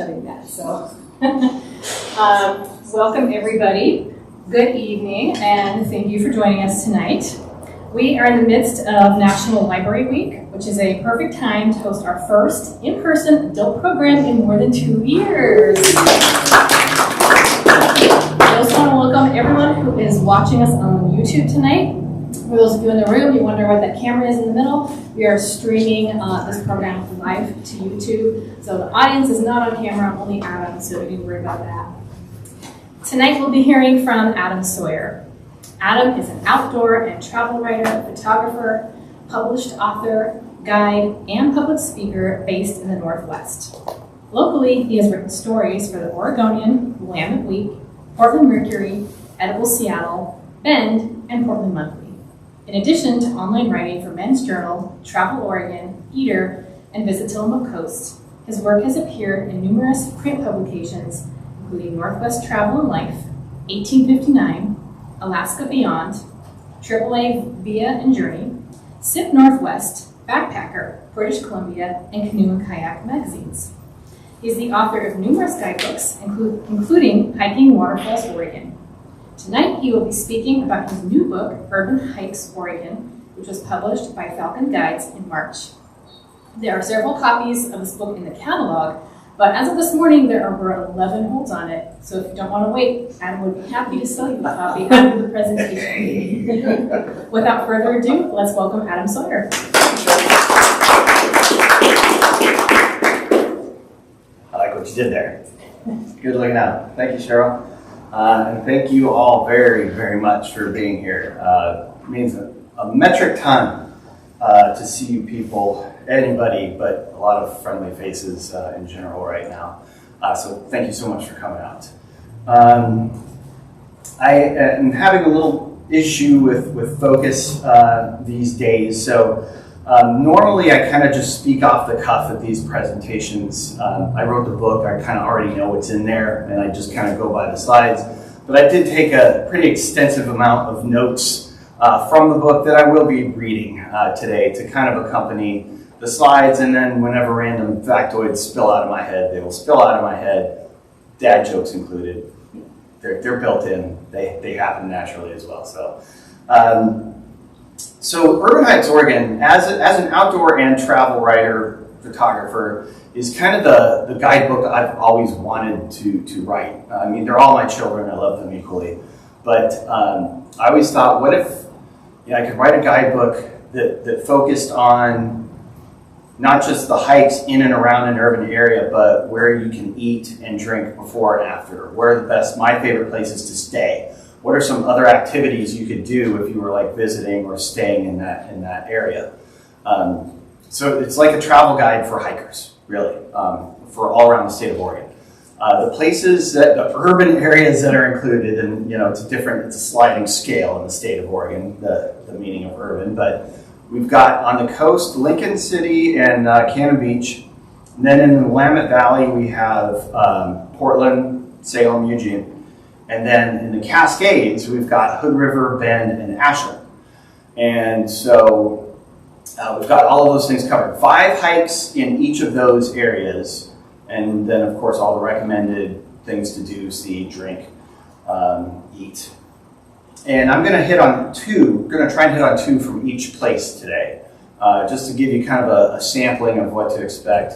That. So, welcome everybody. Good evening, and thank you for joining us tonight. We are in the midst of National Library Week, which is a perfect time to host our first in-person adult program in more than 2 years. I also want to welcome everyone who is watching us on YouTube tonight. For those of you in the room, you wonder what that camera is in the middle. We are streaming this program live to YouTube. So the audience is not on camera, only Adam, so don't need to worry about that. Tonight we'll be hearing from Adam Sawyer. Adam is an outdoor and travel writer, photographer, published author, guide, and public speaker based in the Northwest. Locally, he has written stories for the Oregonian, Willamette Week, Portland Mercury, Edible Seattle, Bend, and Portland Monthly. In addition to online writing for Men's Journal, Travel Oregon, Eater, and Visit Tillamook Coast, his work has appeared in numerous print publications, including Northwest Travel and Life, 1859, Alaska Beyond, AAA Via and Journey, SIP Northwest, Backpacker, British Columbia, and Canoe and Kayak magazines. He is the author of numerous guidebooks, including Hiking Waterfalls, Oregon. Tonight, he will be speaking about his new book, Urban Hikes, Oregon, which was published by Falcon Guides in March. There are several copies of this book in the catalog, but as of this morning, there are over 11 holds on it. So if you don't want to wait, Adam would be happy to sell you a copy after the presentation. Without further ado, let's welcome Adam Sawyer. I like what you did there. Good looking out. Thank you, Cheryl. And thank you all very, very much for being here. It means a metric ton to see you people, anybody, but a lot of friendly faces in general right now. So thank you so much for coming out. I am having a little issue with focus these days. So normally I kind of just speak off the cuff at these presentations. I wrote the book, I kind of already know what's in there, and I just kind of go by the slides. But I did take a pretty extensive amount of notes from the book that I will be reading today to kind of accompany the slides, and then whenever random factoids spill out of my head, they will spill out of my head, dad jokes included. They're built in, they happen naturally as well. So Urban Hikes Oregon, as an outdoor and travel writer, photographer, is kind of the guidebook I've always wanted to write. I mean, they're all my children, I love them equally. But I always thought, what if I could write a guidebook that focused on not just the hikes in and around an urban area, but where you can eat and drink before and after. Where are my favorite places to stay? What are some other activities you could do if you were like visiting or staying in that area? So it's like a travel guide for hikers, really, for all around the state of Oregon. The places the urban areas that are included, and it's a sliding scale in the state of Oregon, the meaning of urban, but we've got on the coast, Lincoln City and Cannon Beach. And then in the Willamette Valley, we have Portland, Salem, Eugene. And then in the Cascades, we've got Hood River, Bend, and Ashland. And so we've got all of those things covered. 5 hikes in each of those areas. And then, of course, all the recommended things to do, see, drink, eat. And I'm going to try and hit on 2 from each place today, just to give you kind of a sampling of what to expect.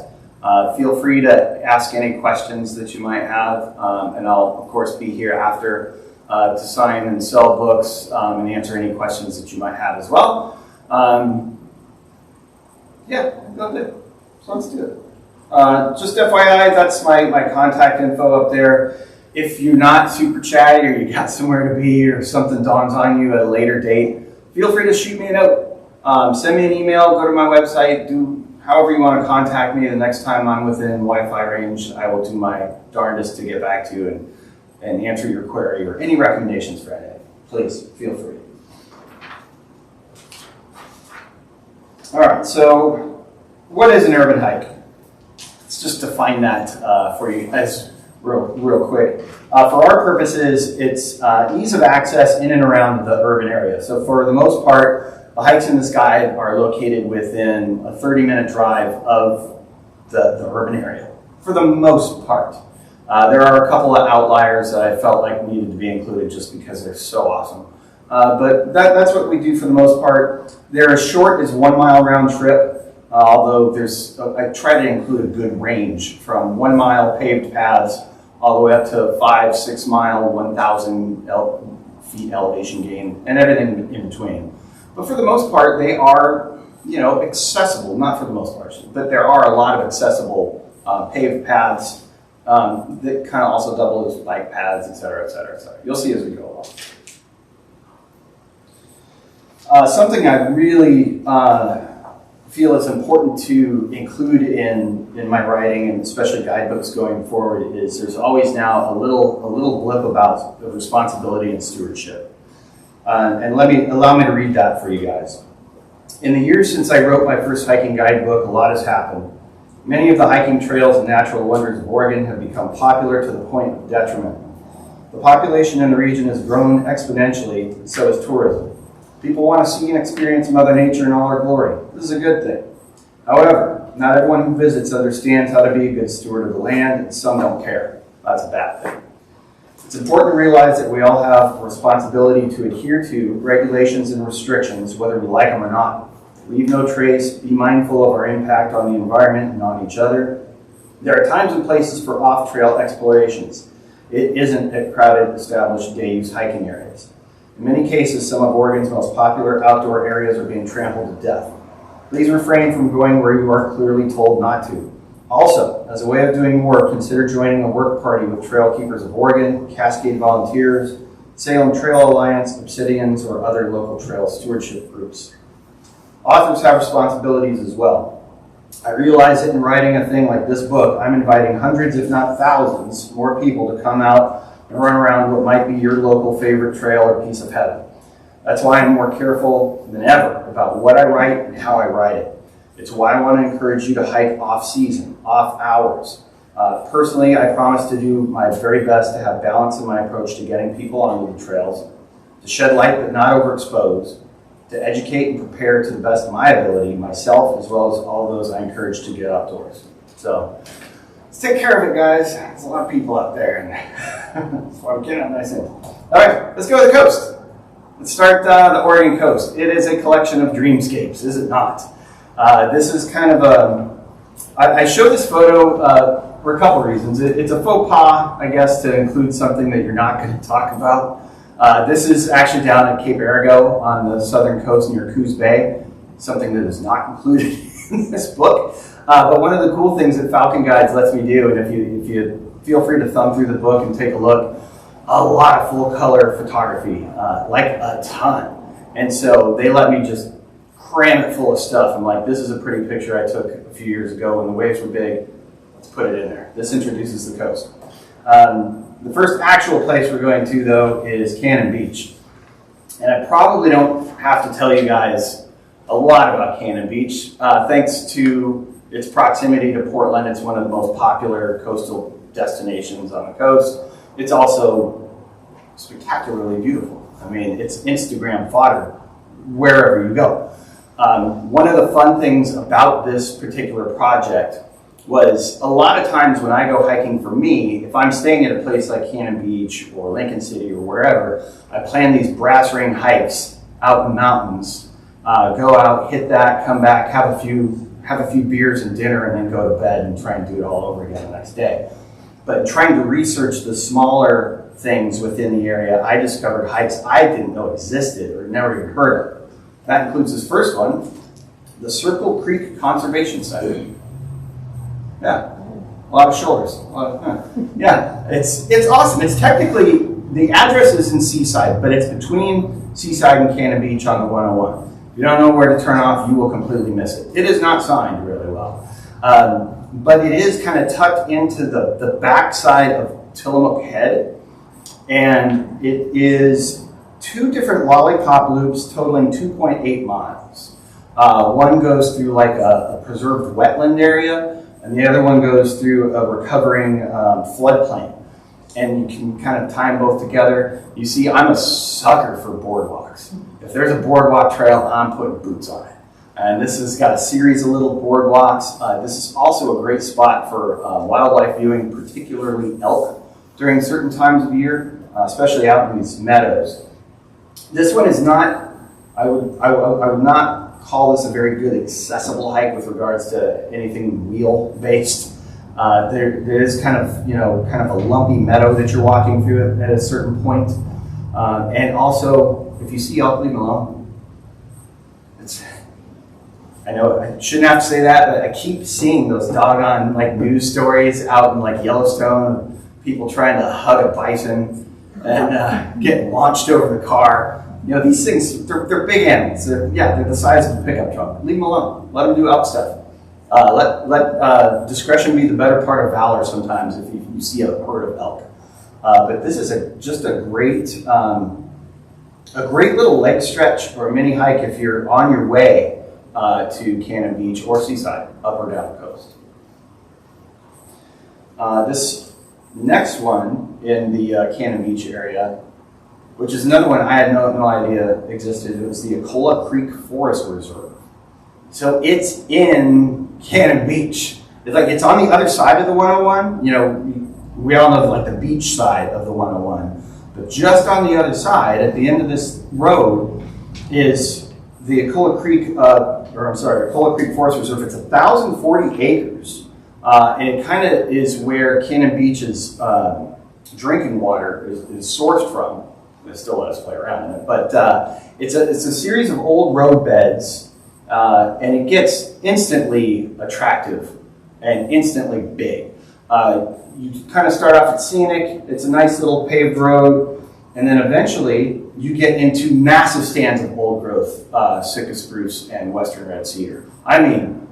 Feel free to ask any questions that you might have, and I'll, of course, be here after to sign and sell books and answer any questions that you might have as well. Yeah, that's it. So let's do it. Just FYI, that's my contact info up there. If you're not super chatty or you got somewhere to be or something dawns on you at a later date, feel free to shoot me a note. Send me an email, go to my website, do however you want to contact me. The next time I'm within Wi-Fi range, I will do my darndest to get back to you and answer your query or any recommendations for anything. Please, feel free. All right, so what is an urban hike? Let's just define that for you guys real quick. For our purposes, it's ease of access in and around the urban area. So for the most part, the hikes in this guide are located within a 30-minute drive of the urban area. for the most part. There are a couple of outliers that I felt like needed to be included just because they're so awesome. But that's what we do for the most part. They're as short as 1 mile round trip, although I try to include a good range from 1 mile paved paths all the way up to 5, 6 mile, 1,000 feet elevation gain, and everything in between. But for the most part, they are, accessible. Not for the most part, but there are a lot of accessible paved paths that kind of also double as bike paths, et cetera, et cetera, et cetera. You'll see as we go along. Something I really feel is important to include in my writing, and especially guidebooks going forward, is there's always now a little blip about the responsibility and stewardship. And allow me to read that for you guys. In the years since I wrote my first hiking guidebook, a lot has happened. Many of the hiking trails and natural wonders of Oregon have become popular to the point of detriment. The population in the region has grown exponentially, and so has tourism. People want to see and experience Mother Nature in all her glory. This is a good thing. However, not everyone who visits understands how to be a good steward of the land, and some don't care. That's a bad thing. It's important to realize that we all have a responsibility to adhere to regulations and restrictions, whether we like them or not. Leave no trace, be mindful of our impact on the environment and on each other. There are times and places for off-trail explorations. It isn't at crowded, established day-use hiking areas. In many cases, some of Oregon's most popular outdoor areas are being trampled to death. Please refrain from going where you are clearly told not to. Also, as a way of doing more, consider joining a work party with Trail Keepers of Oregon, Cascade Volunteers, Salem Trail Alliance, Obsidians, or other local trail stewardship groups. Authors have responsibilities as well. I realize that in writing a thing like this book, I'm inviting hundreds, if not thousands, more people to come out and run around what might be your local favorite trail or piece of heaven. That's why I'm more careful than ever about what I write and how I write it. It's why I want to encourage you to hike off-season, off-hours. Personally, I promise to do my very best to have balance in my approach to getting people onto the trails, to shed light but not overexpose, to educate and prepare to the best of my ability, myself as well as all those I encourage to get outdoors. So, let's take care of it, guys. There's a lot of people out there, and so I'm getting out nice and. All right, let's go to the coast. Let's start the Oregon coast. It is a collection of dreamscapes, is it not? This is kind of I show this photo for a couple of reasons. It's a faux pas, I guess, to include something that you're not going to talk about. This is actually down at Cape Arago on the southern coast near Coos Bay, something that is not included in this book. But one of the cool things that Falcon Guides lets me do, and if you feel free to thumb through the book and take a look, a lot of full color photography, like a ton. And so they let me just cram it full of stuff. I'm like, this is a pretty picture I took a few years ago when the waves were big. Let's put it in there. This introduces the coast. The first actual place we're going to, though, is Cannon Beach. And I probably don't have to tell you guys a lot about Cannon Beach. Thanks to its proximity to Portland, it's one of the most popular coastal destinations on the coast. It's also spectacularly beautiful. I mean, it's Instagram fodder wherever you go. One of the fun things about this particular project was a lot of times when I go hiking for me, if I'm staying at a place like Cannon Beach or Lincoln City or wherever, I plan these brass ring hikes out in the mountains, go out, hit that, come back, have a few beers and dinner, and then go to bed and try and do it all over again the next day. But trying to research the smaller things within the area, I discovered hikes I didn't know existed or never even heard of. That includes this first one, the Circle Creek Conservation Site. Yeah, a lot of shores. Yeah, it's awesome. It's technically, the address is in Seaside, but it's between Seaside and Cannon Beach on the 101. If you don't know where to turn off, you will completely miss it. It is not signed really well. But it is kind of tucked into the backside of Tillamook Head, and it is 2 different lollipop loops totaling 2.8 miles. One goes through like a preserved wetland area, and the other one goes through a recovering floodplain. And you can kind of tie them both together. You see, I'm a sucker for boardwalks. If there's a boardwalk trail, I'm putting boots on it. And this has got a series of little boardwalks. This is also a great spot for wildlife viewing, particularly elk during certain times of year, especially out in these meadows. This one is not, I would not call this a very good accessible hike with regards to anything wheel-based. There is kind of a lumpy meadow that you're walking through at a certain point. And also, if you see elk, leave them alone. I know I shouldn't have to say that, but I keep seeing those doggone news stories out in Yellowstone, people trying to hug a bison and get launched over the car. These things, they're big animals. They're the size of a pickup truck. Leave them alone. Let them do elk stuff. Let discretion be the better part of valor sometimes if you see a herd of elk. But this is just a great little leg stretch or a mini hike if you're on your way to Cannon Beach or Seaside, up or down the coast. This next one in the Cannon Beach area, which is another one I had no idea existed, it was the Akola Creek Forest Reserve. So it's in Cannon Beach. It's on the other side of the 101. We all know the beach side of the 101. But just on the other side, at the end of this road, is the Akola Creek Forest Reserve. It's 1,040 acres. And it kind of is where Cannon Beach's drinking water is sourced from. It still let us play around in it. But it's a series of old road beds. And it gets instantly attractive and instantly big. You kind of start off at scenic, it's a nice little paved road, and then eventually you get into massive stands of old growth Sitka spruce and western red cedar. I mean,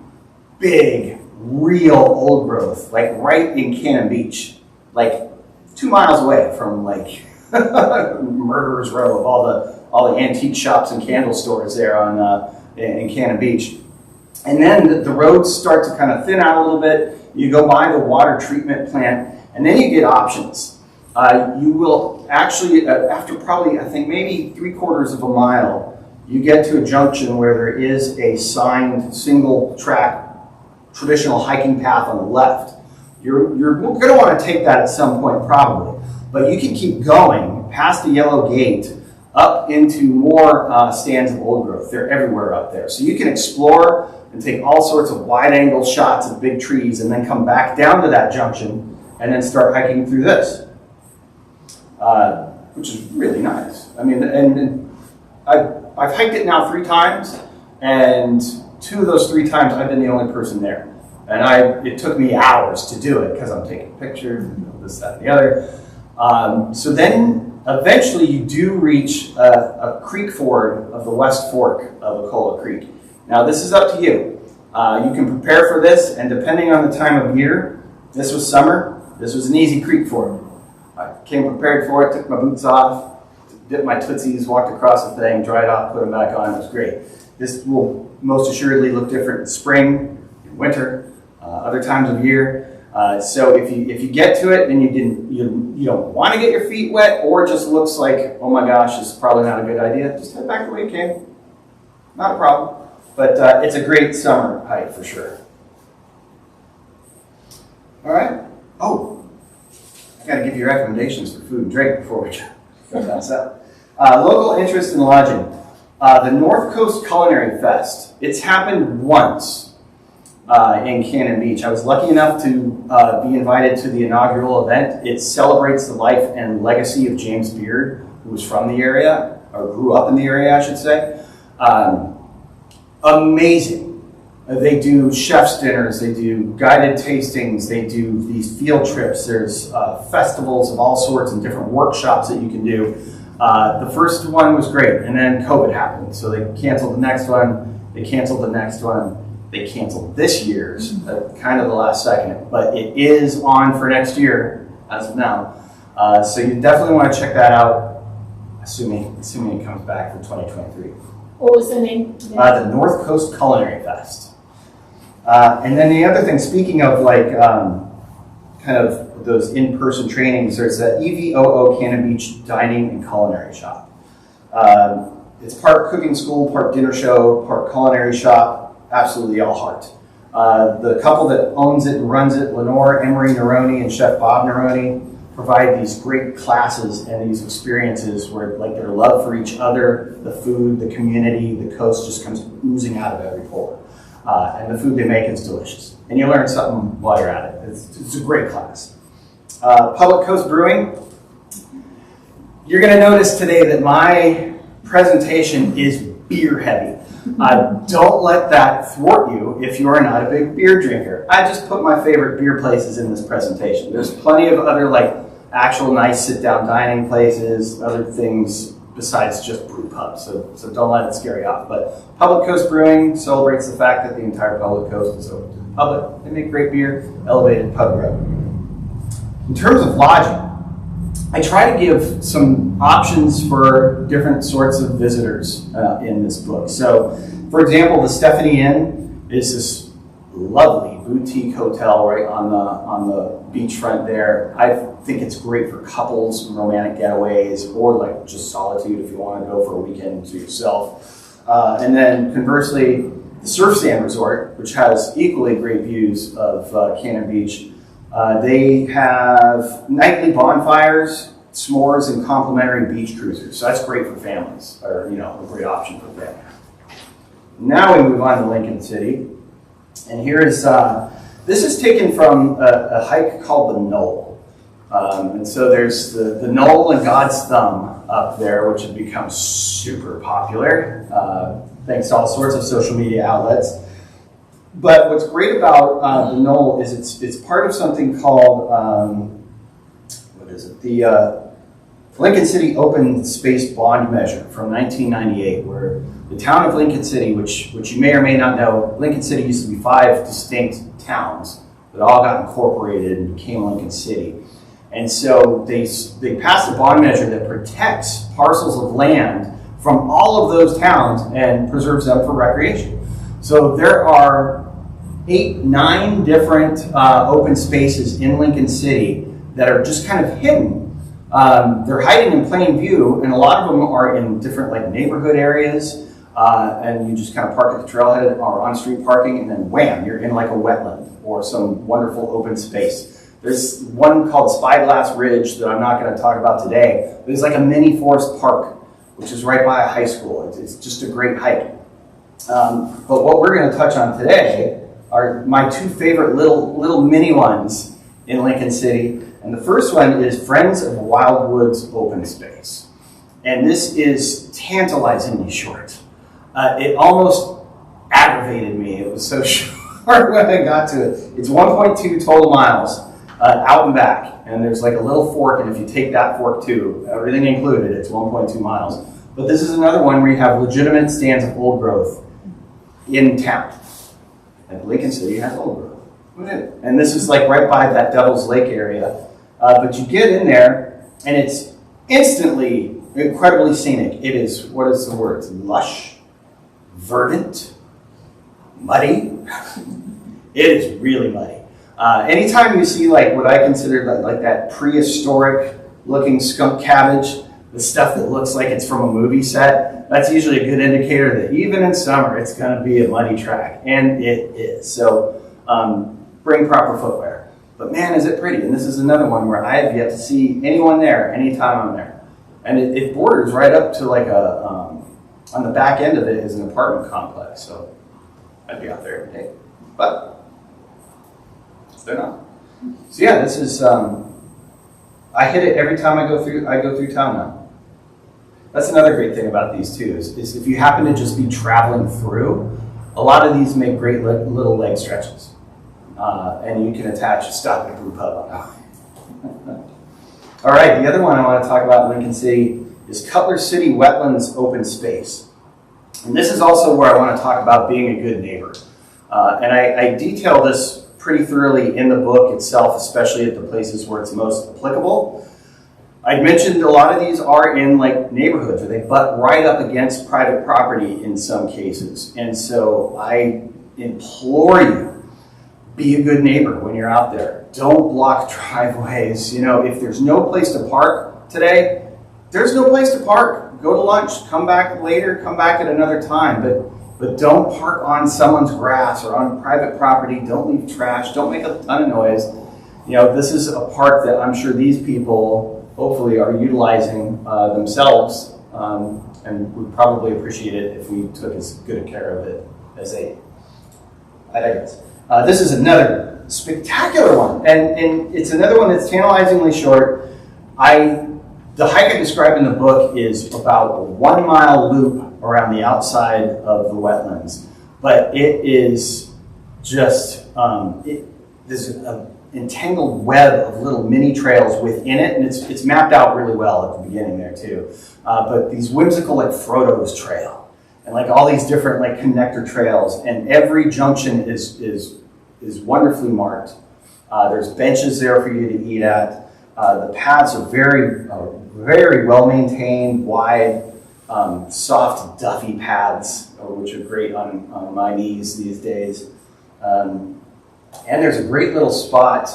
big, real old growth, right in Cannon Beach, 2 miles away from Murderer's Row of all the antique shops and candle stores there in Cannon Beach. And then the roads start to kind of thin out a little bit. You go by the water treatment plant, and then you get options. You will actually, after probably, I think, maybe 3/4 of a mile, you get to a junction where there is a signed single-track traditional hiking path on the left. You're going to want to take that at some point, probably. But you can keep going past the yellow gate up into more stands of old growth. They're everywhere up there. So you can explore and take all sorts of wide-angle shots of big trees and then come back down to that junction and then start hiking through this, which is really nice. I mean, and I've hiked it now 3 times, and 2 of those 3 times I've been the only person there. And it took me hours to do it because I'm taking pictures and this, that, and the other. So then eventually you do reach a creek ford of the West Fork of Akola Creek. Now this is up to you. You can prepare for this, and depending on the time of year, this was summer, this was an easy creek ford. I came prepared for it, took my boots off, dipped my tootsies, walked across the thing, dried off, put them back on, it was great. This will most assuredly look different in spring, in winter, other times of year. So if you get to it and you don't want to get your feet wet, or it just looks like, oh my gosh, this is probably not a good idea, just head back the way you came. Not a problem. But it's a great summer hike for sure. All right. Oh, I got to give you recommendations for food and drink before we go down south. Local interest in lodging. The North Coast Culinary Fest. It's happened once in Cannon Beach. I was lucky enough to be invited to the inaugural event. It celebrates the life and legacy of James Beard, who was from the area, or grew up in the area, I should say. Amazing. They do chef's dinners, they do guided tastings, they do these field trips. There's festivals of all sorts and different workshops that you can do. The first one was great, and then COVID happened. So they canceled the next one, they canceled the next one, they canceled this year's at kind of the last second, but it is on for next year as of now. So you definitely want to check that out, assuming it comes back for 2023. What was the name? The North Coast Culinary Fest. And then the other thing, speaking of kind of those in-person trainings, there's the EVOO Cannon Beach Dining and Culinary Shop. It's part cooking school, part dinner show, part culinary shop, absolutely all heart. The couple that owns it and runs it, Lenore Emery Neroni and Chef Bob Neroni, provide these great classes and these experiences where like their love for each other, the food, the community, the coast just comes oozing out of every pore. And the food they make is delicious. And you learn something while you're at it. It's a great class. Public Coast Brewing. You're going to notice today that my presentation is beer heavy. Don't let that thwart you if you are not a big beer drinker. I just put my favorite beer places in this presentation. There's plenty of other like actual nice sit-down dining places, other things besides just brew pubs. So don't let it scare you off. But Public Coast Brewing celebrates the fact that the entire public coast is open to the public. They make great beer, elevated pub grub. In terms of lodging, I try to give some options for different sorts of visitors in this book. So, for example, the Stephanie Inn is this lovely boutique hotel right on the beachfront there. I think it's great for couples, romantic getaways, or like just solitude if you want to go for a weekend to yourself. And then conversely, the Surf Sand Resort, which has equally great views of Cannon Beach. They have nightly bonfires, s'mores, and complimentary beach cruisers. So that's great for families, or a great option for families. Now we move on to Lincoln City, and here is this is taken from a hike called the Knoll. And so there's the Knoll and God's Thumb up there, which have become super popular thanks to all sorts of social media outlets. But what's great about the Knoll is it's part of something called, the Lincoln City Open Space Bond Measure from 1998, where the town of Lincoln City, which you may or may not know, Lincoln City used to be 5 distinct towns that all got incorporated and became Lincoln City. And so they passed a bond measure that protects parcels of land from all of those towns and preserves them for recreation. So there are 9 different open spaces in Lincoln City that are just kind of hidden. They're hiding in plain view, and a lot of them are in different like neighborhood areas, and you just kind of park at the trailhead or on-street parking, and then wham, you're in like a wetland or some wonderful open space. There's one called Spyglass Ridge that I'm not going to talk about today, but it's like a mini forest park, which is right by a high school. It's just a great hike. But what we're going to touch on today are my 2 favorite little mini ones in Lincoln City. And the first one is Friends of Wildwood's Open Space. And this is tantalizingly short. It almost aggravated me. It was so short when I got to it. It's 1.2 total miles out and back. And there's like a little fork, and if you take that fork too, everything included, it's 1.2 miles. But this is another one where you have legitimate stands of old growth in town. And Lincoln City has old growth. And this is like right by that Devil's Lake area. But you get in there, and it's instantly incredibly scenic. It is, what is the word? It's lush, verdant, muddy. It is really muddy. Anytime you see like what I consider like that prehistoric looking skunk cabbage, the stuff that looks like it's from a movie set, that's usually a good indicator that even in summer it's going to be a muddy track, and it is. So bring proper footwear. But man, is it pretty. And this is another one where I have yet to see anyone there anytime I'm there. And it borders right up to like on the back end of it is an apartment complex. So I'd be out there every day. But they're not. So yeah, this is, I hit it every time I go through town now. That's another great thing about these too, is if you happen to just be traveling through, a lot of these make great little leg stretches. And you can attach a stop at a brew pub. All right, the other one I want to talk about in Lincoln City is Cutler City Wetlands Open Space. And this is also where I want to talk about being a good neighbor. And I detail this pretty thoroughly in the book itself, especially at the places where it's most applicable. I mentioned a lot of these are in like neighborhoods where they butt right up against private property in some cases. And so I implore you, be a good neighbor when you're out there. Don't block driveways. If there's no place to park today, there's no place to park. go to lunch, come back later, come back at another time, but don't park on someone's grass or on private property. Don't leave trash. Don't make a ton of noise. You know, this is a park that I'm sure these people hopefully are utilizing themselves, and would probably appreciate it if we took as good a care of it as they. I digress. This is another spectacular one, and it's another one that's tantalizingly short. The hike I described in the book is about a 1 mile loop around the outside of the wetlands, but it is just there's an entangled web of little mini trails within it, and it's mapped out really well at the beginning there too. But these whimsical like Frodo's Trail, and like all these different like connector trails, and every junction is wonderfully marked. There's benches there for you to eat at. The paths are very well maintained, wide, soft, duffy paths, which are great on my knees these days. And there's a great little spot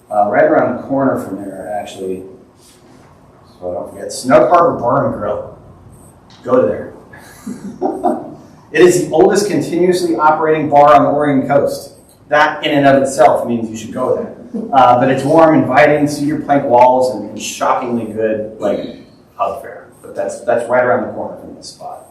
right around the corner from there, actually. So I don't forget, Snug Harbor Bar and Grill. Go there. It is the oldest continuously operating bar on the Oregon coast. That in and of itself means you should go there. But it's warm, inviting, cedar plank walls, and shockingly good, like pub fare. But that's right around the corner from this spot.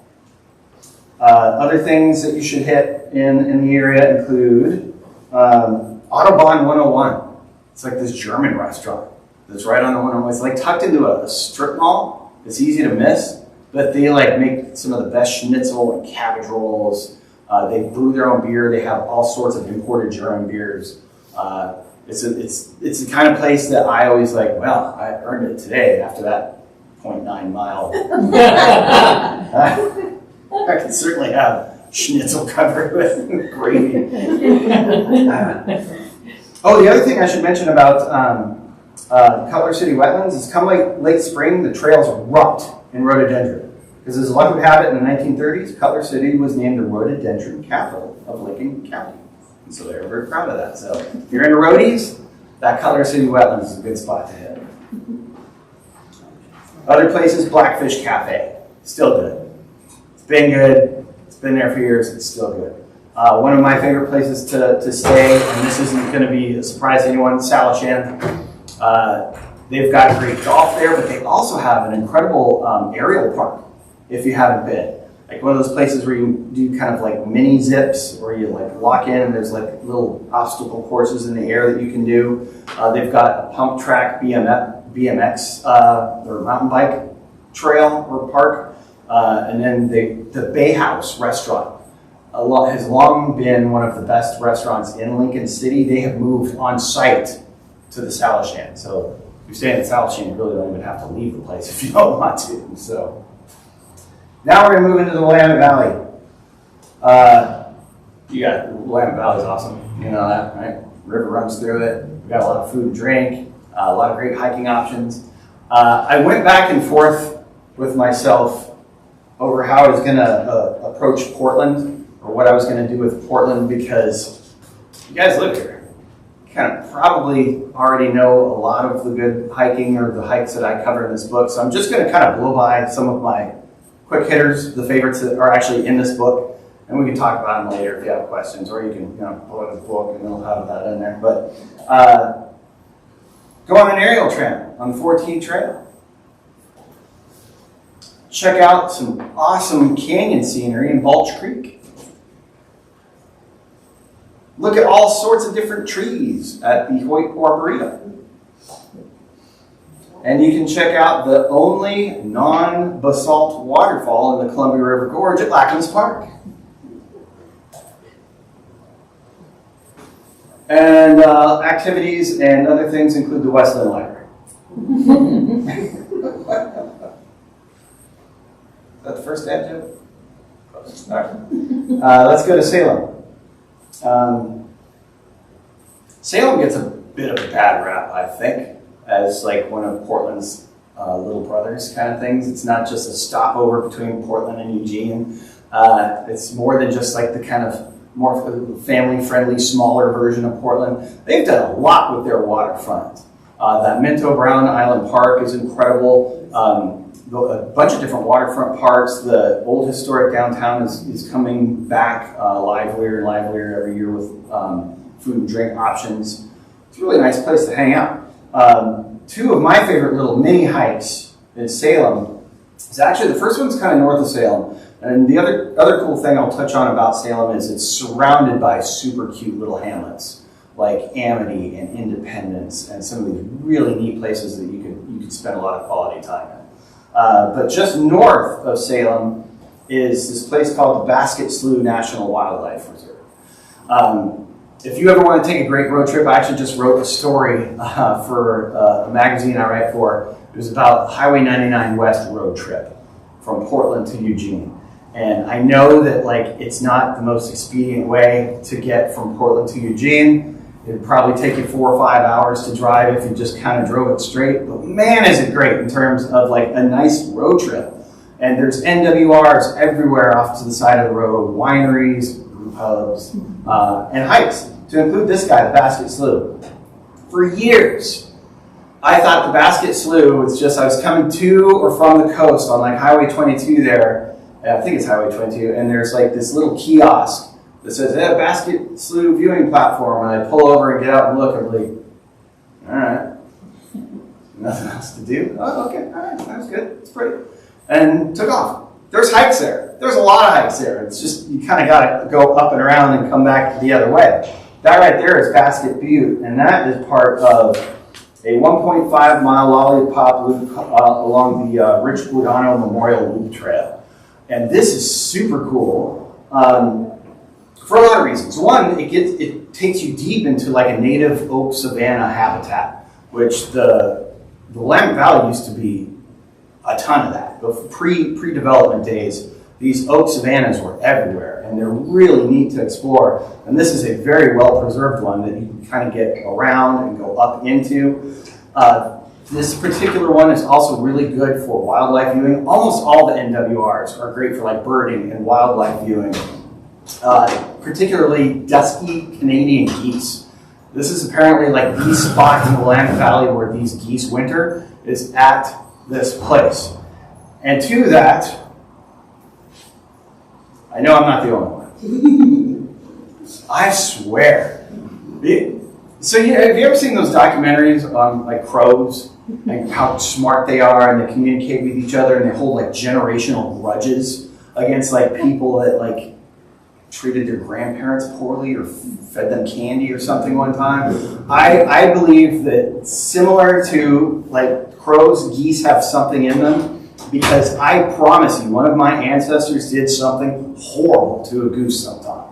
Other things that you should hit in the area include Audubon 101. It's like this German restaurant that's right on the 101. It's like tucked into a strip mall. It's easy to miss, but they like make some of the best schnitzel and cabbage rolls. They brew their own beer. They have all sorts of imported German beers. It's the kind of place that I always like, well, I earned it today after that 0.9 mile. I can certainly have schnitzel covered with gravy. The other thing I should mention about Cutler City wetlands is come late spring, the trails erupt in rhododendron. Because as luck would have it, in the 1930s, Cutler City was named the rhododendron capital of Lincoln County. And so they're very proud of that. So if you're into roadies, that Cutler City wetlands is a good spot to hit. Other places, Blackfish Cafe. Still good. It's been good. It's been there for years. It's still good. One of my favorite places to stay, and this isn't going to be a surprise to anyone, Salem. They've got great golf there, but they also have an incredible aerial park, if you haven't been. Like one of those places where you do kind of like mini zips, or you like lock in and there's like little obstacle courses in the air that you can do. They've got a pump track BMX or mountain bike trail or park. And then the Bay House restaurant has long been one of the best restaurants in Lincoln City. They have moved on site to the Salishan. So if you're staying at Salishan, you really don't even have to leave the place if you don't want to. So now we're going to move into the Willamette Valley. Willamette Valley is awesome. You know that, right? River runs through it. We've got a lot of food and drink, a lot of great hiking options. I went back and forth with myself over how I was going to approach Portland, or what I was going to do with Portland, because you guys live here. You kind of probably already know a lot of the good hiking or the hikes that I cover in this book. So I'm just going to kind of blow by some of my quick hitters, the favorites that are actually in this book, and we can talk about them later if you have questions, or you can pull out the book and we'll have that in there. But go on an aerial tram on the 4T Trail. Check out some awesome canyon scenery in Balch Creek. Look at all sorts of different trees at the Hoyt Arboretum. And you can check out the only non-basalt waterfall in the Columbia River Gorge at Lacklands Park. And activities and other things include the West Lynn Library. Is that the first dad joke? Close. All right. Let's go to Salem. Salem gets a bit of a bad rap, I think, as like one of Portland's little brothers kind of things. It's not just a stopover between Portland and Eugene. It's more than just like the kind of more family-friendly, smaller version of Portland. They've done a lot with their waterfront. That Minto Brown Island Park is incredible. A bunch of different waterfront parks. The old historic downtown is coming back livelier and livelier every year with food and drink options. It's a really nice place to hang out. Two of my favorite little mini hikes in Salem is actually, the first one's kind of north of Salem. And the other cool thing I'll touch on about Salem is it's surrounded by super cute little hamlets like Amity and Independence and some of these really neat places that you could spend a lot of quality time in. But just north of Salem is this place called the Basket Slough National Wildlife Reserve. If you ever want to take a great road trip, I actually just wrote a story for a magazine I write for. It was about Highway 99 West road trip from Portland to Eugene. And I know that it's not the most expedient way to get from Portland to Eugene. It would probably take you 4 or 5 hours to drive if you just kind of drove it straight. But man, is it great in terms of a nice road trip. And there's NWRs everywhere off to the side of the road, wineries, brew pubs, and hikes. To include this guy, the Basket Slough. For years, I thought the Basket Slough was just, I was coming to or from the coast on Highway 22 there. I think it's Highway 22, and there's this little kiosk that says, hey, Basket Slough viewing platform, and I pull over and get out and look, and I'm like, all right, nothing else to do. Oh, okay, all right, that was good, it's pretty. And took off. There's hikes there. There's a lot of hikes there. It's just, you kind of got to go up and around and come back the other way. That right there is Basket Butte, and that is part of a 1.5 mile lollipop loop along the Rich Guadano Memorial Loop Trail. And this is super cool for a lot of reasons. One, it takes you deep into a native oak savanna habitat, which the Willamette Valley used to be a ton of that. But pre-development days, these oak savannas were everywhere, and they're really neat to explore. And this is a very well-preserved one that you can kind of get around and go up into. This particular one is also really good for wildlife viewing. Almost all the NWRs are great for birding and wildlife viewing, particularly dusky Canadian geese. This is apparently the spot in the Willamette Valley where these geese winter is at this place. And to that, I know I'm not the only one. I swear. So have you ever seen those documentaries on crows and how smart they are and they communicate with each other and they hold generational grudges against people that treated their grandparents poorly or fed them candy or something one time? I believe that similar to crows, geese have something in them. Because I promise you, one of my ancestors did something horrible to a goose sometime.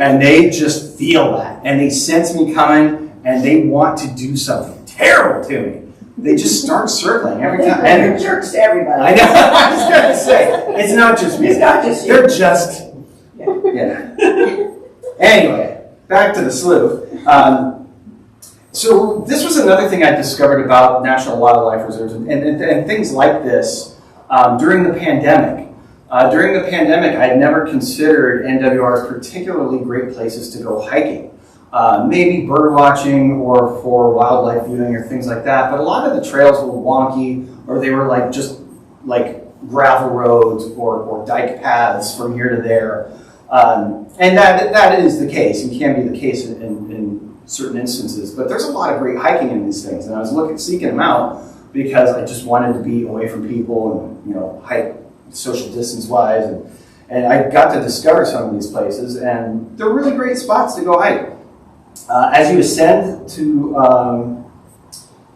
And they just feel that. And they sense me coming, and they want to do something terrible to me. They just start circling every time. And they're jerks to everybody. I know, I was going to say, it's not just me. It's not just you. They're just, yeah. Anyway, back to the slough. So this was another thing I discovered about National Wildlife Reserves and things like this. During the pandemic. During the pandemic, I had never considered NWRs particularly great places to go hiking. Maybe bird watching or for wildlife viewing or things like that, but a lot of the trails were wonky or they were just gravel roads or dike paths from here to there. And that is the case and can be the case in certain instances, but there's a lot of great hiking in these things, and I was seeking them out because I just wanted to be away from people and hike social distance wise, and I got to discover some of these places, and they're really great spots to go hike. As you ascend to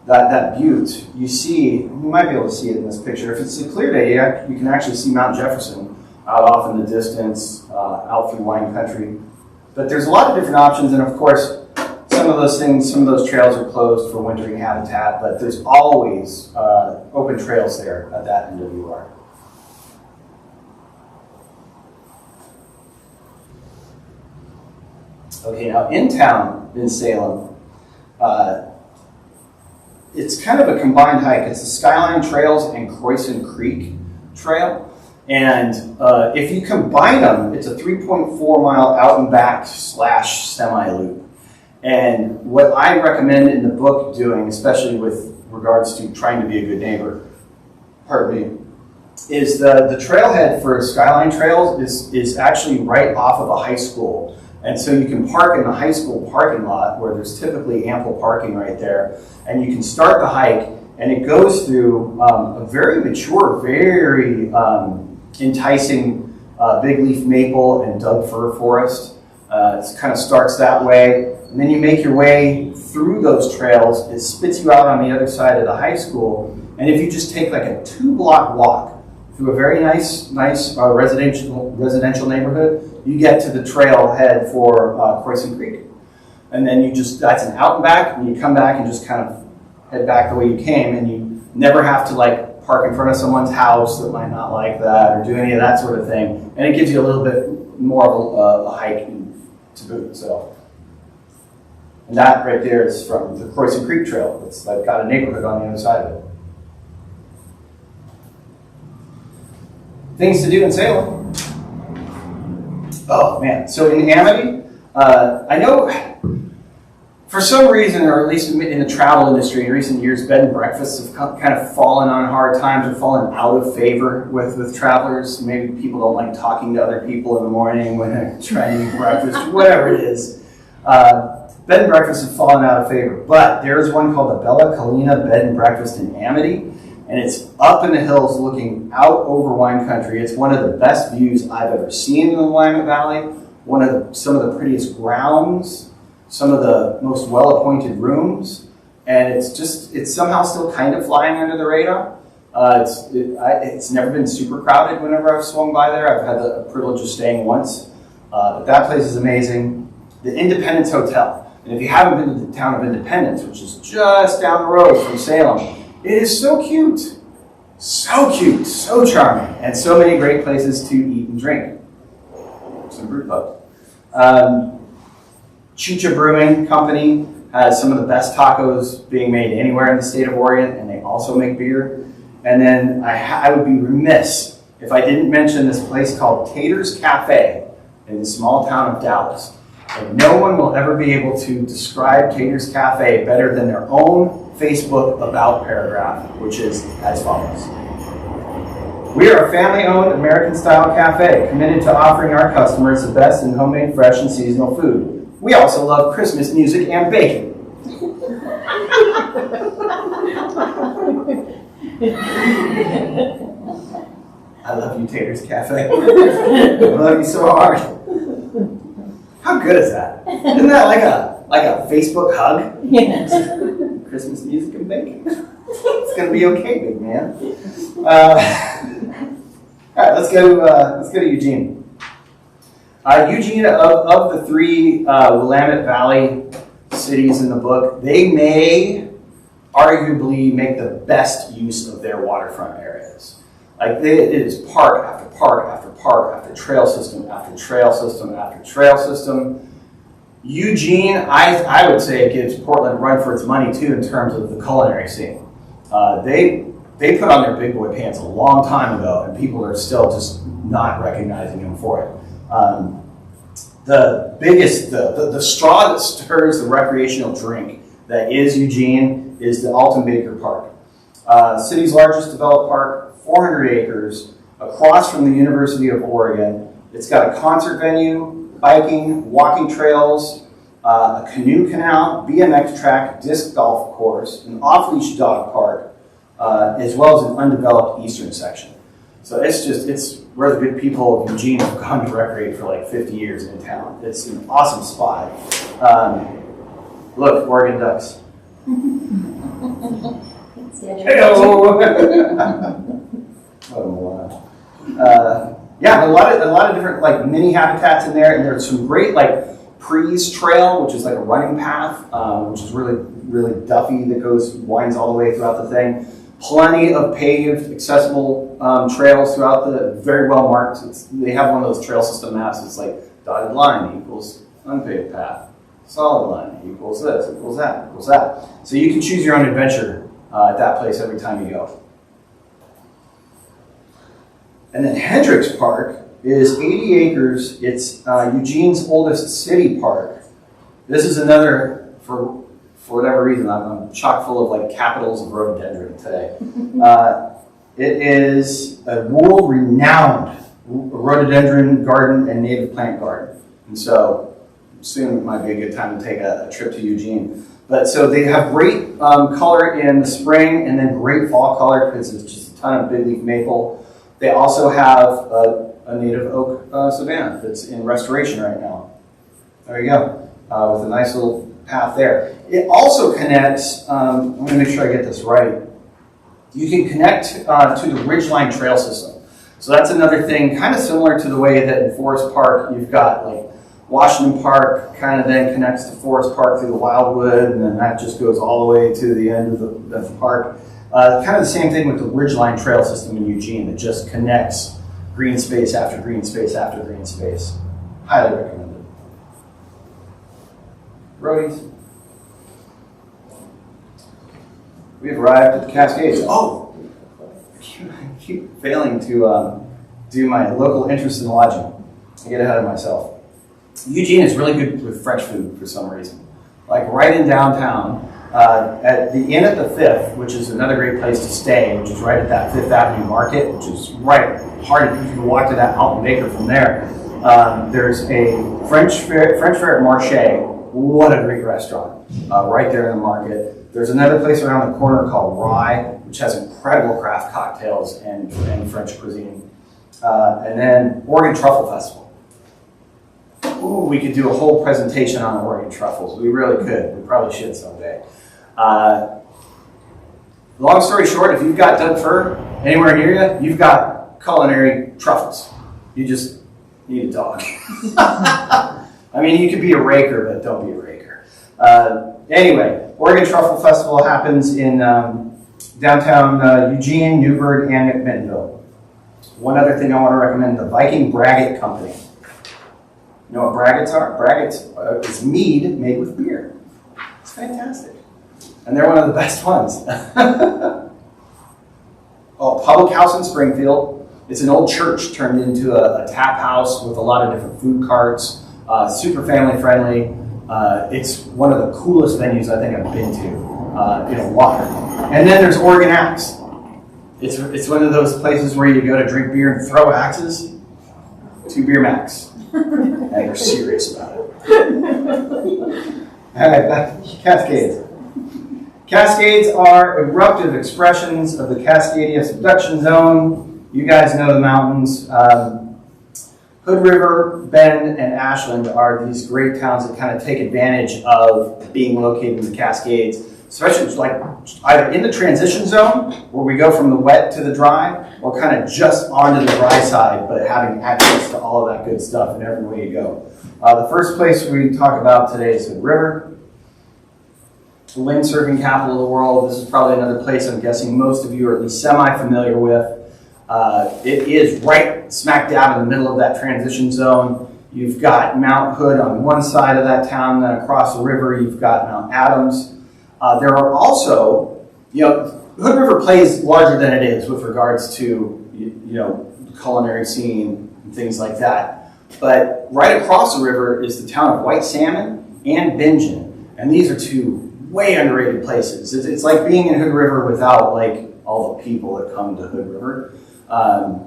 that butte, you might be able to see it in this picture. If it's a clear day, you can actually see Mount Jefferson out off in the distance, out through wine country. But there's a lot of different options, and of course, some of those trails are closed for wintering habitat, but there's always open trails there at that NWR. Okay, now in town in Salem, it's kind of a combined hike. It's the Skyline Trails and Croissant Creek Trail. And if you combine them, it's a 3.4 mile out and back / semi loop. And what I recommend in the book doing, especially with regards to trying to be a good neighbor, pardon me, is the trailhead for Skyline Trails is actually right off of a high school. And so you can park in the high school parking lot where there's typically ample parking right there. And you can start the hike, and it goes through a very mature, very enticing big leaf maple and Doug fir forest. It kind of starts that way. And then you make your way through those trails. It spits you out on the other side of the high school. And if you just take like a 2-block walk through a very nice residential neighborhood, you get to the trailhead for Croissant Creek. And then that's an out and back, and you come back and just kind of head back the way you came, and you never have to like park in front of someone's house that might not like that or do any of that sort of thing. And it gives you a little bit more of a hike to boot. So, and that right there is from the Croissant Creek Trail. It's like got a neighborhood on the other side of it. Things to do in Salem. Oh man, so in Amity, I know for some reason, or at least in the travel industry in recent years, bed and breakfasts have kind of fallen on hard times or fallen out of favor with travelers. Maybe people don't like talking to other people in the morning when they're trying to eat breakfast, whatever it is. Bed and breakfasts have fallen out of favor, but there's one called the Bella Collina Bed and Breakfast in Amity. And it's up in the hills looking out over wine country. It's one of the best views I've ever seen in the Willamette Valley. Some of the prettiest grounds, some of the most well-appointed rooms. And it's somehow still kind of flying under the radar. It's never been super crowded whenever I've swung by there. I've had the privilege of staying once. But that place is amazing. The Independence Hotel. And if you haven't been to the town of Independence, which is just down the road from Salem, it is so cute, so charming, and so many great places to eat and drink. Some brew pubs. Chicha Brewing Company has some of the best tacos being made anywhere in the state of Oregon, and they also make beer. And then I would be remiss if I didn't mention this place called Tater's Cafe in the small town of Dallas. And no one will ever be able to describe Tater's Cafe better than their own Facebook About paragraph, which is as follows. We are a family-owned, American-style cafe committed to offering our customers the best in homemade, fresh, and seasonal food. We also love Christmas music and bacon. I love you, Tater's Cafe. I love you so hard. How good is that? Isn't that like a Facebook hug? Yes. Christmas music and bacon. It's gonna be okay, big man. All right, let's go to Eugene. Eugene, of the 3 Willamette Valley cities in the book, they may arguably make the best use of their waterfront areas. Like it is park after park after park after trail system after trail system after trail system. Eugene, I would say, gives Portland a run for its money too in terms of the culinary scene. They put on their big boy pants a long time ago, and people are still just not recognizing them for it. The straw that stirs the recreational drink that is Eugene is the Alton Baker Park. City's largest developed park, 400 acres, across from the University of Oregon. It's got a concert venue, biking, walking trails, a canoe canal, BMX track, disc golf course, an off-leash dog park, as well as an undeveloped eastern section. So it's where the good people of Eugene have gone to recreate for like 50 years in town. It's an awesome spot. Look, Oregon Ducks. Hey-o! What a moron. Yeah, a lot of different like mini habitats in there, and there's some great like Prees Trail, which is like a running path, which is really duffy that winds all the way throughout the thing. Plenty of paved, accessible trails throughout very well marked. They have one of those trail system maps. It's like dotted line equals unpaved path, solid line equals this, equals that, equals that. So you can choose your own adventure at that place every time you go. And then Hendricks Park is 80 acres. It's Eugene's oldest city park. This is another, for whatever reason, I'm chock full of like capitals of rhododendron today. It is a world-renowned rhododendron garden and native plant garden. And so soon it might be a good time to take a trip to Eugene. But so they have great color in the spring and then great fall color because it's just a ton of big leaf maple. They also have a native oak savanna that's in restoration right now. There you go, with a nice little path there. It also connects, I'm going to make sure I get this right. You can connect to the Ridgeline Trail system. So that's another thing, kind of similar to the way that in Forest Park you've got like Washington Park kind of then connects to Forest Park through the Wildwood, and then that just goes all the way to the end of the park. Kind of the same thing with the Ridgeline Trail system in Eugene that just connects green space after green space after green space. Highly recommended. Roadies. We've arrived at the Cascades. Oh! I keep failing to do my local interest in lodging. I get ahead of myself. Eugene is really good with French food for some reason. Like right in downtown, at the Inn at the Fifth, which is another great place to stay, which is right at that Fifth Avenue Market, which is right hard. You can walk to that Alton Baker from there. There's a French Fair at Marché. What a great restaurant right there in the market. There's another place around the corner called Rye, which has incredible craft cocktails and French cuisine. And then Oregon Truffle Festival. Ooh, we could do a whole presentation on Oregon truffles. We really could. We probably should someday. Long story short, if you've got Doug Fir anywhere near you, you've got culinary truffles. You just need a dog. I mean, you could be a raker, but don't be a raker. Anyway, Oregon Truffle Festival happens in downtown Eugene, Newburgh, and McMinnville. One other thing I want to recommend, the Viking Braggot Company. You know what braggots are? Braggots is mead made with beer. It's fantastic. And they're one of the best ones. Oh, Public House in Springfield. It's an old church turned into a tap house with a lot of different food carts. Super family friendly. It's one of the coolest venues I think I've been to in water. And then there's Oregon Axe. It's one of those places where you go to drink beer and throw axes. 2 beer max. And they're serious about it. All right, back to Cascades. Cascades are eruptive expressions of the Cascadia subduction zone. You guys know the mountains. Hood River, Bend, and Ashland are these great towns that kind of take advantage of being located in the Cascades, especially like either in the transition zone, where we go from the wet to the dry, or kind of just onto the dry side, but having access to all of that good stuff in every way you go. The first place we talk about today is Hood River. The windsurfing capital of the world. This is probably another place I'm guessing most of you are at least semi-familiar with. It is right smack dab in the middle of that transition zone. You've got Mount Hood on one side of that town, then across the river you've got Mount Adams. There are also, Hood River plays larger than it is with regards to, the culinary scene and things like that. But right across the river is the town of White Salmon and Bingen, and these are 2 way underrated places. It's like being in Hood River without like all the people that come to Hood River.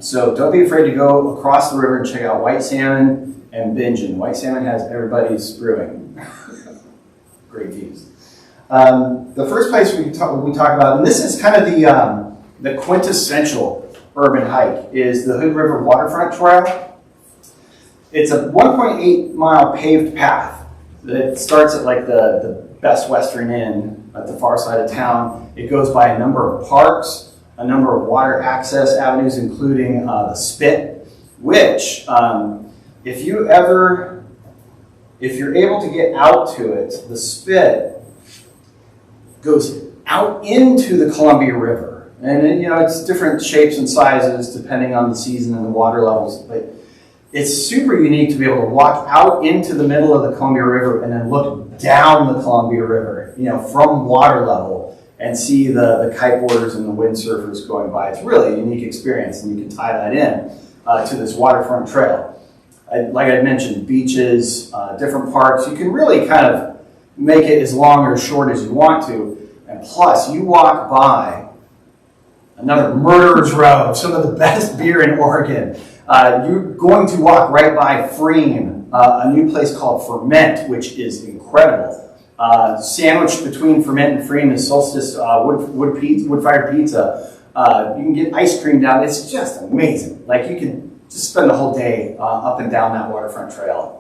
So don't be afraid to go across the river and check out White Salmon and Bingen. White Salmon has everybody's brewing. Great views. The first place we talk about, and this is kind of the quintessential urban hike, is the Hood River Waterfront Trail. It's a 1.8 mile paved path that starts at like the Best Western Inn at the far side of town. It goes by a number of parks, a number of water access avenues, including the Spit, which if you're able to get out to it, the Spit goes out into the Columbia River. And it's different shapes and sizes depending on the season and the water levels, but it's super unique to be able to walk out into the middle of the Columbia River and then look down the Columbia River, from water level, and see the kiteboarders and the windsurfers going by. It's really a unique experience, and you can tie that in to this waterfront trail. like I mentioned, beaches, different parks. You can really kind of make it as long or as short as you want to. And plus, you walk by another Murderer's Row, some of the best beer in Oregon. You're going to walk right by Freem, a new place called Ferment, which is incredible. Sandwiched between Ferment and Freem is Solstice wood-fired pizza. You can get ice cream down. It's just amazing. Like, you could just spend the whole day up and down that waterfront trail.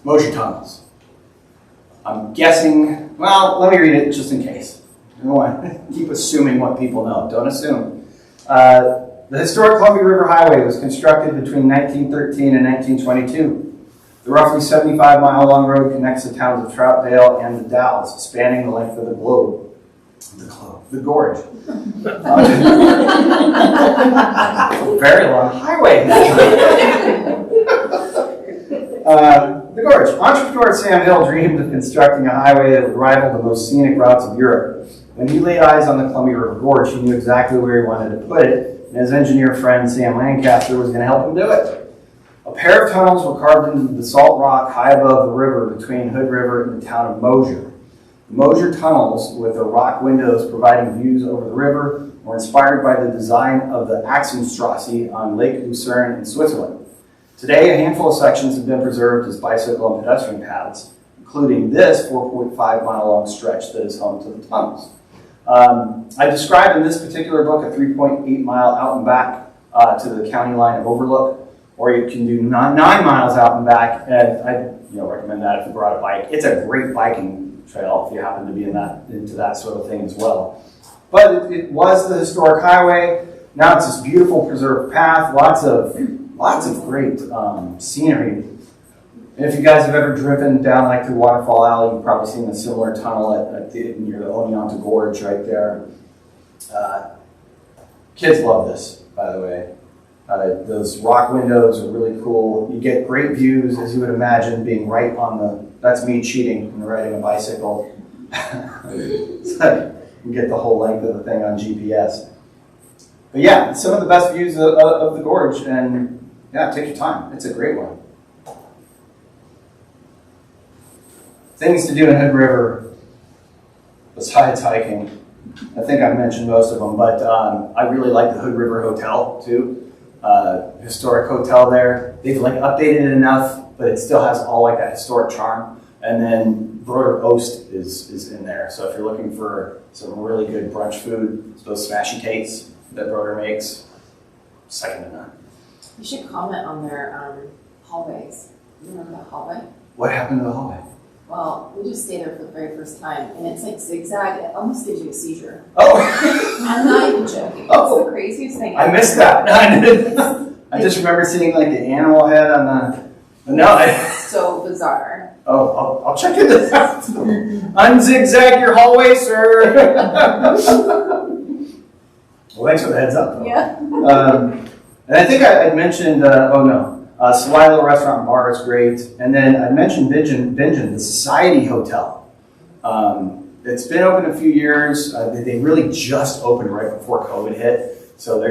Motion tunnels. I'm guessing, well, let me read it just in case. I don't want to keep assuming what people know. Don't assume. The historic Columbia River Highway was constructed between 1913 and 1922. The roughly 75-mile long road connects the towns of Troutdale and the Dalles, spanning the length of the globe. The gorge. Very long highway. The gorge. Entrepreneur Sam Hill dreamed of constructing a highway that would rival the most scenic routes of Europe. When he laid eyes on the Columbia River Gorge, he knew exactly where he wanted to put it, and his engineer friend Sam Lancaster was going to help him do it. A pair of tunnels were carved into the basalt rock high above the river between Hood River and the town of Mosier. The Mosier tunnels, with their rock windows providing views over the river, were inspired by the design of the Axenstrasse on Lake Lucerne in Switzerland. Today, a handful of sections have been preserved as bicycle and pedestrian paths, including this 4.5-mile-long stretch that is home to the tunnels. I described in this particular book a 3.8-mile out and back to the county line overlook, or you can do 9 miles out and back, and I recommend that if you brought a bike. It's a great biking trail if you happen to be into that sort of thing as well. But it was the historic highway. Now it's this beautiful preserved path, lots of great scenery. And if you guys have ever driven down like through Waterfall Alley, you've probably seen a similar tunnel near the Oneonta Gorge right there. Kids love this, by the way. Those rock windows are really cool. You get great views, as you would imagine, being right on the, that's me cheating and riding a bicycle. So you get the whole length of the thing on GPS. But yeah, some of the best views of the gorge, and yeah, take your time. It's a great one. Things to do in Hood River besides hiking. I think I've mentioned most of them, but I really like the Hood River Hotel too. Historic hotel there. They've like updated it enough, but it still has all like that historic charm. And then Broder Oast is in there. So if you're looking for some really good brunch food, it's those smashy tates that Broder makes, second to none. You should comment on their hallways. You remember that hallway? What happened to the hallway? Well, we just stayed there for the very first time, and it's like zigzag. It almost gives you a seizure. Oh! I'm not even joking. Oh. It's the craziest thing. I missed that. I just remember seeing like the animal head on the. No. It's so bizarre. Oh, I'll check into that. Unzigzag your hallway, sir. Well, thanks for the heads up. Though. Yeah. And I think I mentioned. Salilo Restaurant and Bar is great. And then I mentioned Bingen, the Society Hotel. It's been open a few years. They really just opened right before COVID hit. So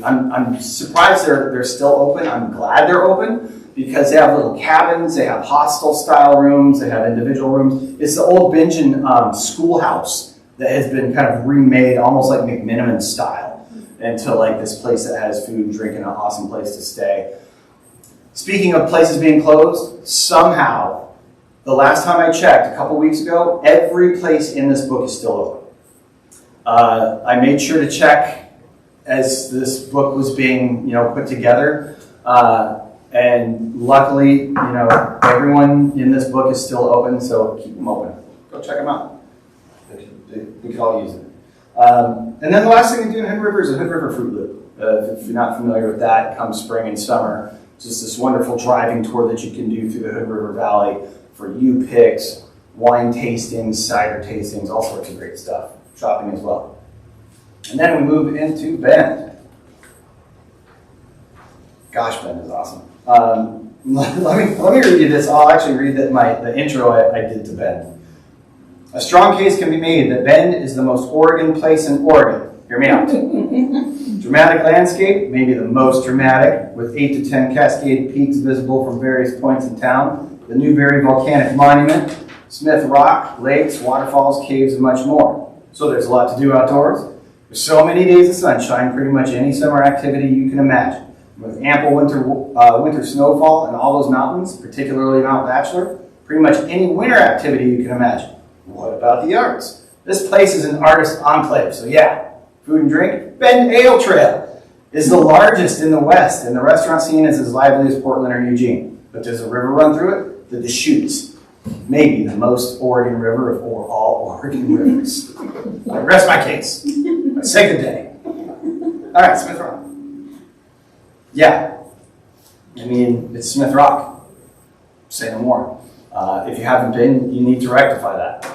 I'm surprised they're still open. I'm glad they're open because they have little cabins, they have hostel style rooms, they have individual rooms. It's the old Bingen schoolhouse that has been kind of remade almost like McMiniman style into like this place that has food and drink and an awesome place to stay. Speaking of places being closed, somehow, the last time I checked, a couple weeks ago, every place in this book is still open. I made sure to check as this book was being, put together, and luckily, everyone in this book is still open, so keep them open. Go check them out. We could all use it. And then the last thing we do in Hood River is a Hood River Fruit Loop. If you're not familiar with that, come spring and summer. It's just this wonderful driving tour that you can do through the Hood River Valley for U-picks, wine tastings, cider tastings, all sorts of great stuff. Shopping as well. And then we move into Bend. Gosh, Bend is awesome. Let me read you this. I'll actually read the intro I did to Bend. A strong case can be made that Bend is the most Oregon place in Oregon. Hear me out. Dramatic landscape, maybe the most dramatic, with 8 to 10 cascade peaks visible from various points in town. The Newberry Volcanic Monument, Smith Rock, lakes, waterfalls, caves, and much more. So there's a lot to do outdoors. There's so many days of sunshine, pretty much any summer activity you can imagine. With ample winter snowfall in all those mountains, particularly Mount Bachelor, pretty much any winter activity you can imagine. What about the arts? This place is an artist enclave, so yeah, food and drink. Bend Ale Trail is the largest in the West, and the restaurant scene is as lively as Portland or Eugene. But there's a river run through it, the Deschutes. Maybe the most Oregon river of all Oregon rivers. I rest my case. Say good day. All right, Smith Rock. Yeah, I mean, it's Smith Rock. Say no more. If you haven't been, you need to rectify that.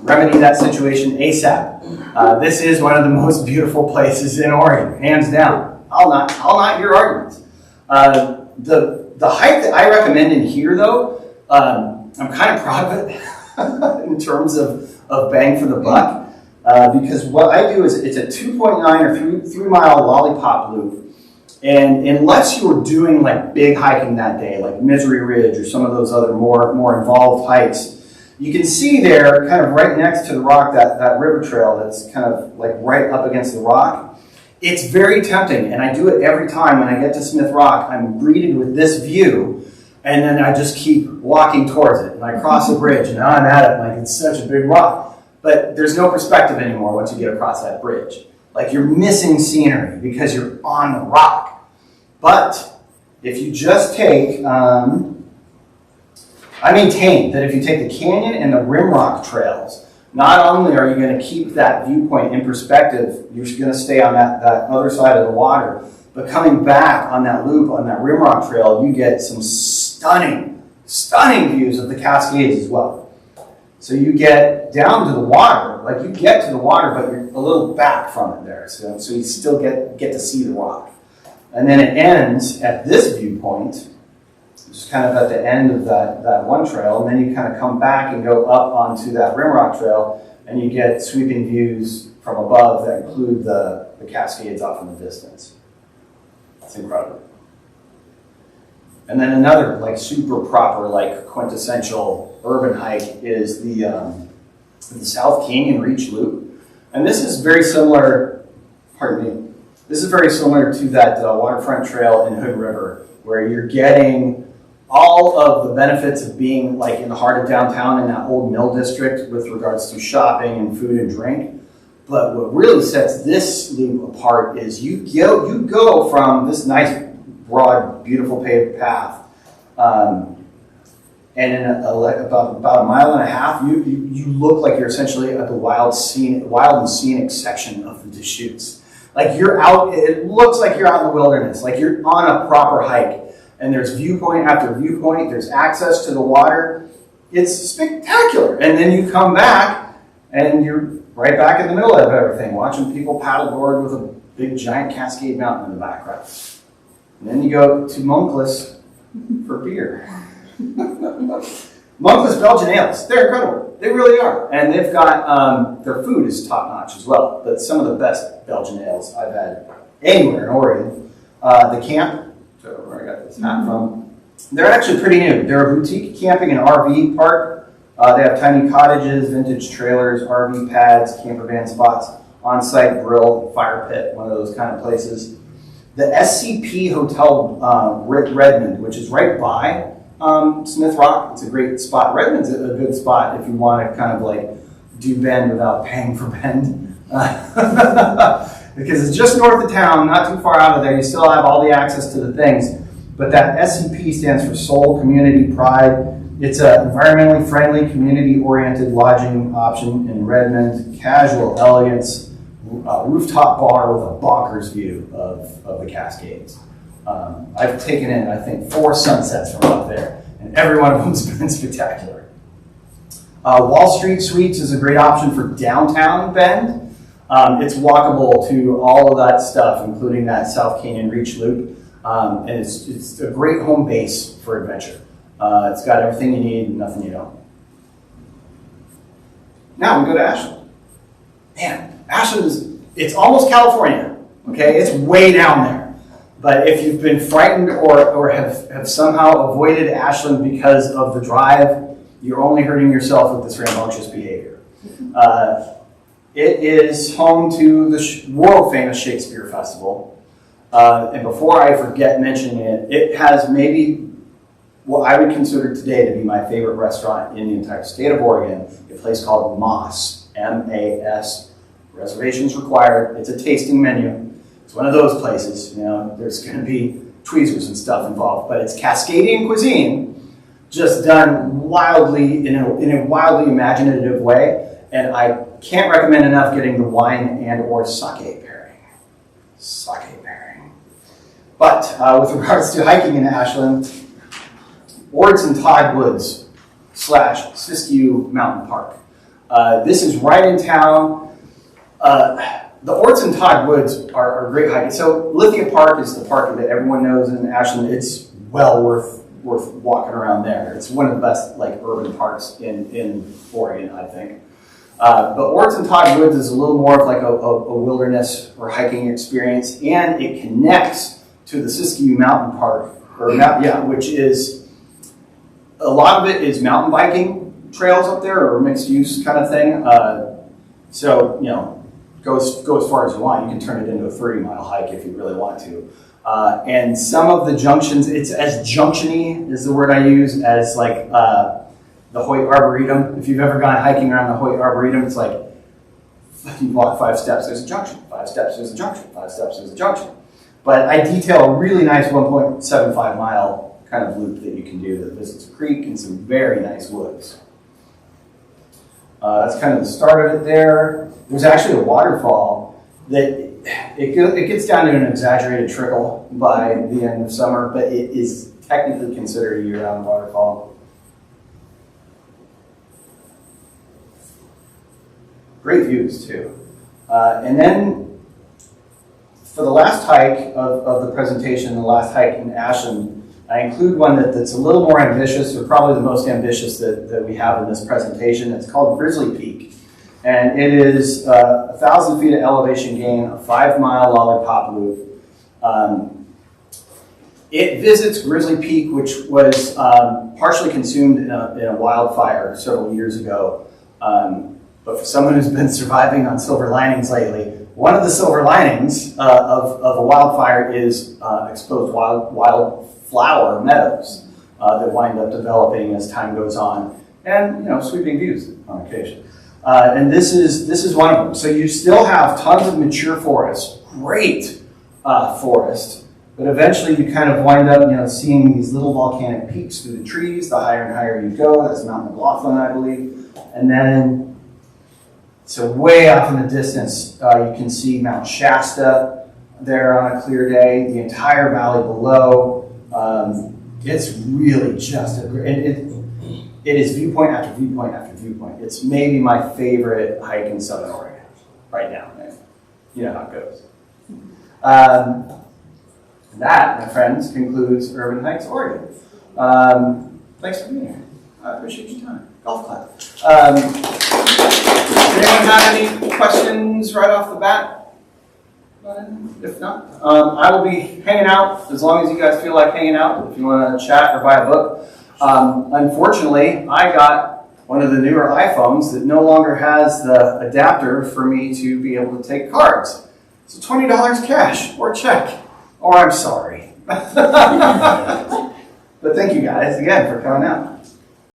Remedy that situation ASAP. This is one of the most beautiful places in Oregon, hands down. I'll not hear arguments. The hike that I recommend in here, though, I'm kind of proud of it in terms of bang for the buck, because what I do is it's a 2.9 or 3 mile lollipop loop. And unless you were doing like big hiking that day, like Misery Ridge or some of those other more involved hikes, you can see there, kind of right next to the rock, that river trail that's kind of like right up against the rock. It's very tempting, and I do it every time when I get to Smith Rock. I'm greeted with this view, and then I just keep walking towards it. And I cross the bridge, and now I'm at it, like it's such a big rock. But there's no perspective anymore once you get across that bridge. Like you're missing scenery because you're on the rock. But if you just take, I maintain that if you take the canyon and the rimrock trails, not only are you going to keep that viewpoint in perspective, you're going to stay on that other side of the water, but coming back on that loop, on that rimrock trail, you get some stunning views of the Cascades as well. So you get down to the water, like you get to the water, but you're a little back from it there. So you still get to see the rock. And then it ends at this viewpoint, just kind of at the end of that one trail, and then you kind of come back and go up onto that rimrock trail, and you get sweeping views from above that include the Cascades off in the distance. It's incredible. And then another like super proper, like quintessential urban hike is the South Canyon Reach Loop. And this is very similar, this is very similar to that waterfront trail in Hood River, where you're getting all of the benefits of being like in the heart of downtown in that old mill district with regards to shopping and food and drink. But what really sets this loop apart is you go from this nice, broad, beautiful paved path, and in about a mile and a half, you look like you're essentially at the wild and scenic section of the Deschutes. Like you're out, it looks like you're out in the wilderness, like you're on a proper hike. And there's viewpoint after viewpoint, there's access to the water. It's spectacular. And then you come back, and you're right back in the middle of everything, watching people paddleboard with a big giant Cascade Mountain in the background. And then you go to Monkless for beer. Monkless Belgian ales, they're incredible. They really are. And they've got, their food is top-notch as well. But some of the best Belgian ales I've had anywhere in Oregon. The Camp, so where I got this hat from, they're actually pretty new. They're a boutique camping and RV park. They have tiny cottages, vintage trailers, RV pads, camper van spots, on-site grill, fire pit, one of those kind of places. The SCP Hotel Redmond, which is right by Smith Rock, it's a great spot. Redmond's a good spot if you want to kind of like do Bend without paying for Bend. Because it's just north of town, not too far out of there. You still have all the access to the things. But that SCP stands for Soul Community Pride. It's an environmentally friendly, community-oriented lodging option in Redmond. Casual elegance, rooftop bar with a bonkers view of the Cascades. I've taken in, I think, 4 sunsets from up there, and every one of them's been spectacular. Wall Street Suites is a great option for downtown Bend. It's walkable to all of that stuff, including that South Canyon Reach Loop, and it's a great home base for adventure. It's got everything you need and nothing you don't. Now we go to Ashland. Man, Ashland is It's almost California, okay? It's way down there. But if you've been frightened or have somehow avoided Ashland because of the drive, you're only hurting yourself with this rambunctious behavior. It is home to the world-famous Shakespeare Festival. And before I forget mentioning it, it has maybe what I would consider today to be my favorite restaurant in the entire state of Oregon, a place called Moss, M-A-S. Reservations required. It's a tasting menu. It's one of those places, you know, there's going to be tweezers and stuff involved, but it's Cascadian cuisine, just done wildly, in a wildly imaginative way, and I can't recommend enough getting the wine and or sake pairing. Sake pairing. But with regards to hiking in Ashland, Ords and Todd Woods / Siskiyou Mountain Park. This is right in town. The Ords and Todd Woods are great hiking. So Lithia Park is the park that everyone knows in Ashland. It's well worth walking around there. It's one of the best urban parks in Oregon, I think. But Ords and Todd Woods is a little more of a wilderness or hiking experience, and it connects to the Siskiyou Mountain Park, which is a lot of it is mountain biking trails up there or mixed use kind of thing. So go as far as you want. You can turn it into a 30-mile hike if you really want to. And some of the junctions, it's as junction-y is the word I use as the Hoyt Arboretum. If you've ever gone hiking around the Hoyt Arboretum, it's like you walk 5 steps, there's a junction. 5 steps, there's a junction. 5 steps, there's a junction. But I detail a really nice 1.75 mile kind of loop that you can do that visits a creek and some very nice woods. That's kind of the start of it there. There's actually a waterfall that it gets down to an exaggerated trickle by the end of summer, but it is technically considered a year-round waterfall. Great views too. And then for the last hike of the presentation, the last hike in Ashland, I include one that's a little more ambitious, or probably the most ambitious that we have in this presentation. It's called Grizzly Peak. And it is 1,000 feet of elevation gain, a 5-mile lollipop loop. It visits Grizzly Peak, which was partially consumed in a wildfire several years ago. But for someone who's been surviving on silver linings lately, one of the silver linings of a wildfire is exposed wildflower meadows that wind up developing as time goes on, and sweeping views on occasion. And this is one of them. So you still have tons of mature forest, great forest, but eventually you kind of wind up seeing these little volcanic peaks through the trees. The higher and higher you go, that's Mount McLaughlin, I believe, and then. So way off in the distance, you can see Mount Shasta there on a clear day, the entire valley below. It's really just it is viewpoint after viewpoint after viewpoint. It's maybe my favorite hike in Southern Oregon right now. You know how it goes. That, my friends, concludes Urban Hikes Oregon. Thanks for being here. I appreciate your time. Golf clap. Does anyone have any questions right off the bat? If not, I will be hanging out as long as you guys feel like hanging out. If you want to chat or buy a book. Unfortunately, I got one of the newer iPhones that no longer has the adapter for me to be able to take cards. So $20 cash or check, or I'm sorry. But thank you guys again for coming out.